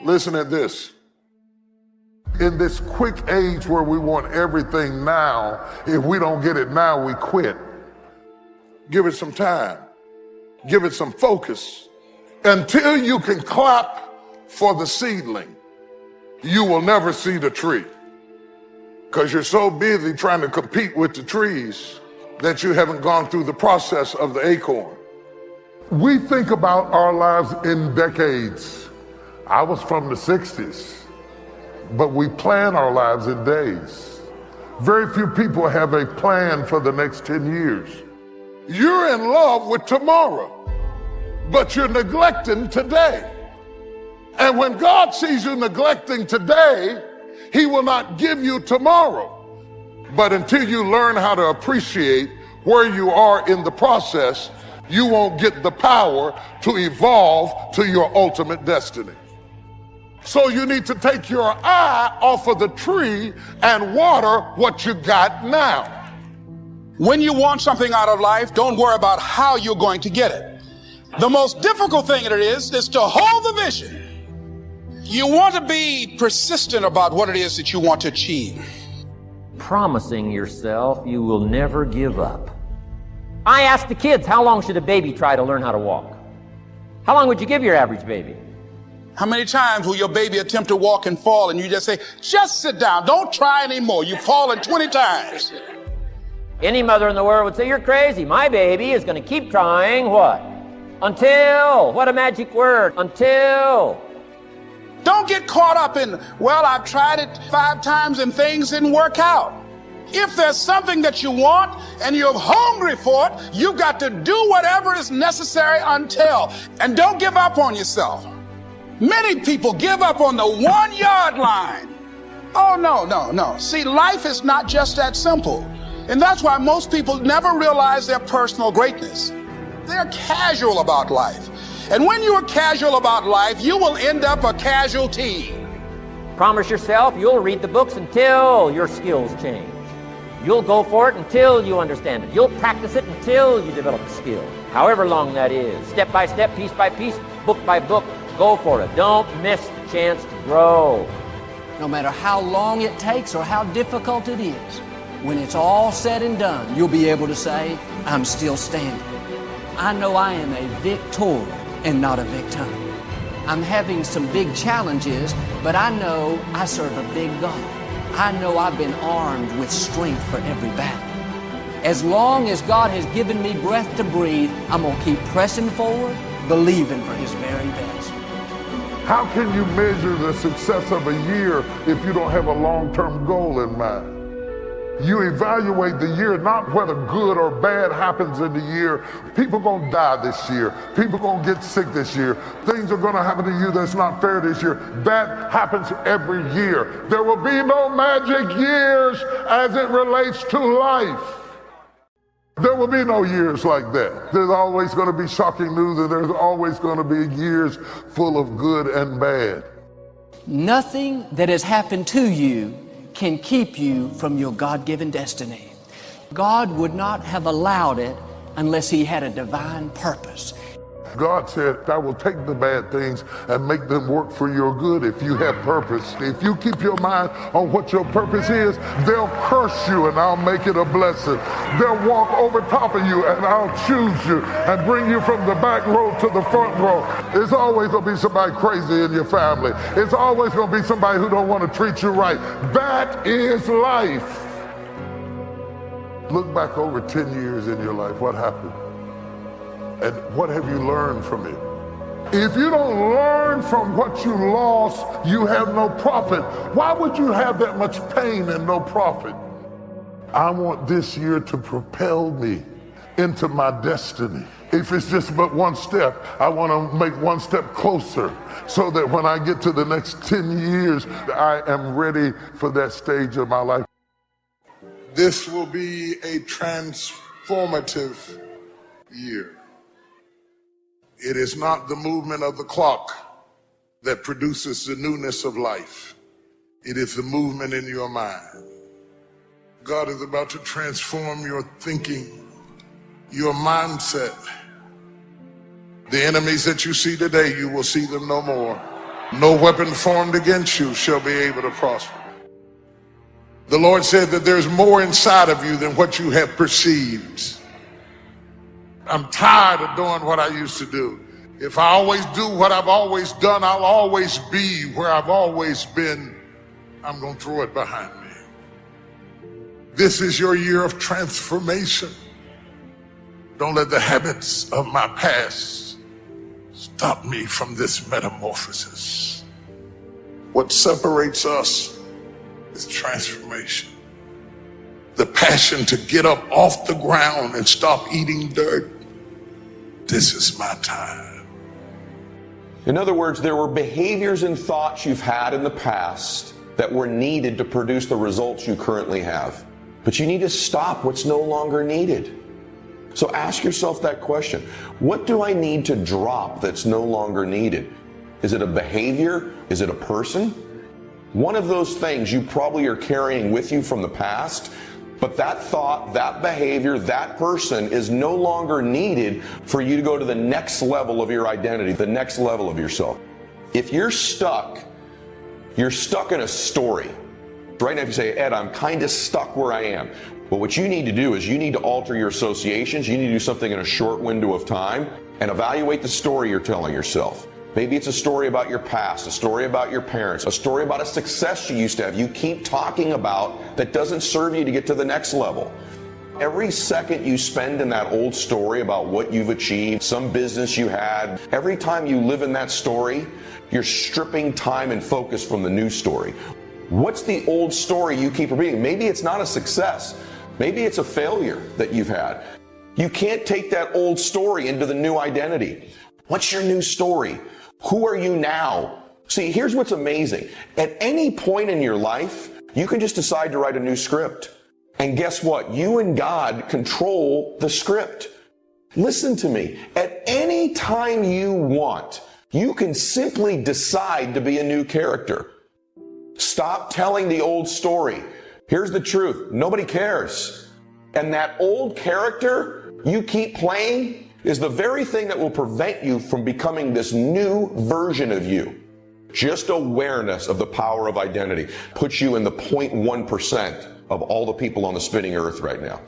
Listen at this. In this quick age where we want everything now, if we don't get it now, we quit. Give it some time. Give it some focus. Until you can clap for the seedling, you will never see the tree. Because you're so busy trying to compete with the trees that you haven't gone through the process of the acorn. We think about our lives in decades. I was from the 60s, but we plan our lives in days. Very few people have a plan for the next 10 years. You're in love with tomorrow, but you're neglecting today. And when God sees you neglecting today, He will not give you tomorrow. But until you learn how to appreciate where you are in the process, you won't get the power to evolve to your ultimate destiny. So you need to take your eye off of the tree and water what you got now. When you want something out of life, don't worry about how you're going to get it. The most difficult thing it is to hold the vision. You want to be persistent about what it is that you want to achieve. Promising yourself you will never give up. I ask the kids, how long should a baby try to learn how to walk? How long would you give your average baby? How many times will your baby attempt to walk and fall and you just say, just sit down, don't try anymore. You've fallen 20 times. Any mother in the world would say, you're crazy. My baby is going to keep trying what? Until. What a magic word. Until. Don't get caught up in, well, I've tried it 5 times and things didn't work out. If there's something that you want and you're hungry for it, you've got to do whatever is necessary until. And don't give up on yourself. Many people give up on the 1-yard line. Oh, no. See, life is not just that simple. And that's why most people never realize their personal greatness. They're casual about life. And when you are casual about life, you will end up a casualty. Promise yourself you'll read the books until your skills change. You'll go for it until you understand it. You'll practice it until you develop a skill. However long that is. Step by step, piece by piece, book by book. Go for it. Don't miss the chance to grow. No matter how long it takes or how difficult it is, when it's all said and done, you'll be able to say, I'm still standing. I know I am a victor and not a victim. I'm having some big challenges, but I know I serve a big God. I know I've been armed with strength for every battle. As long as God has given me breath to breathe, I'm going to keep pressing forward, believing for His very best. How can you measure the success of a year if you don't have a long-term goal in mind? You evaluate the year, not whether good or bad happens in the year. People gonna die this year. People gonna get sick this year. Things are gonna happen to you that's not fair this year. That happens every year. There will be no magic years as it relates to life. There will be no years like that. There's always gonna be shocking news, and there's always gonna be years full of good and bad. Nothing that has happened to you can keep you from your God-given destiny. God would not have allowed it unless He had a divine purpose. God said, I will take the bad things and make them work for your good if you have purpose. If you keep your mind on what your purpose is, they'll curse you and I'll make it a blessing. They'll walk over top of you and I'll choose you and bring you from the back row to the front row. It's always going to be somebody crazy in your family. It's always going to be somebody who don't want to treat you right. That is life. Look back over 10 years in your life. What happened? And what have you learned from it? If you don't learn from what you lost, you have no profit. Why would you have that much pain and no profit? I want this year to propel me into my destiny. If it's just but one step, I want to make one step closer so that when I get to the next 10 years, I am ready for that stage of my life. This will be a transformative year. It is not the movement of the clock that produces the newness of life. It is the movement in your mind. God is about to transform your thinking, your mindset. The enemies that you see today, you will see them no more. No weapon formed against you shall be able to prosper. The Lord said that there's more inside of you than what you have perceived. I'm tired of doing what I used to do. If I always do what I've always done, I'll always be where I've always been. I'm going to throw it behind me. This is your year of transformation. Don't let the habits of my past stop me from this metamorphosis. What separates us is transformation. The passion to get up off the ground and stop eating dirt. This is my time. In other words, there were behaviors and thoughts you've had in the past that were needed to produce the results you currently have. But you need to stop what's no longer needed. So ask yourself that question. What do I need to drop that's no longer needed? Is it a behavior? Is it a person? One of those things you probably are carrying with you from the past, but that thought, that behavior, that person is no longer needed for you to go to the next level of your identity, the next level of yourself. If you're stuck in a story. Right now, if you say, Ed, I'm kind of stuck where I am. Well, what you need to do is you need to alter your associations. You need to do something in a short window of time and evaluate the story you're telling yourself. Maybe it's a story about your past, a story about your parents, a story about a success you used to have. You keep talking about that doesn't serve you to get to the next level. Every second you spend in that old story about what you've achieved, some business you had, every time you live in that story, you're stripping time and focus from the new story. What's the old story you keep repeating? Maybe it's not a success. Maybe it's a failure that you've had. You can't take that old story into the new identity. What's your new story? Who are you now? See, here's what's amazing. At any point in your life, you can just decide to write a new script. And guess what? You and God control the script. Listen to me. At any time you want, you can simply decide to be a new character. Stop telling the old story. Here's the truth. Nobody cares. And that old character you keep playing is the very thing that will prevent you from becoming this new version of you. Just awareness of the power of identity puts you in the 0.1% of all the people on the spinning earth right now.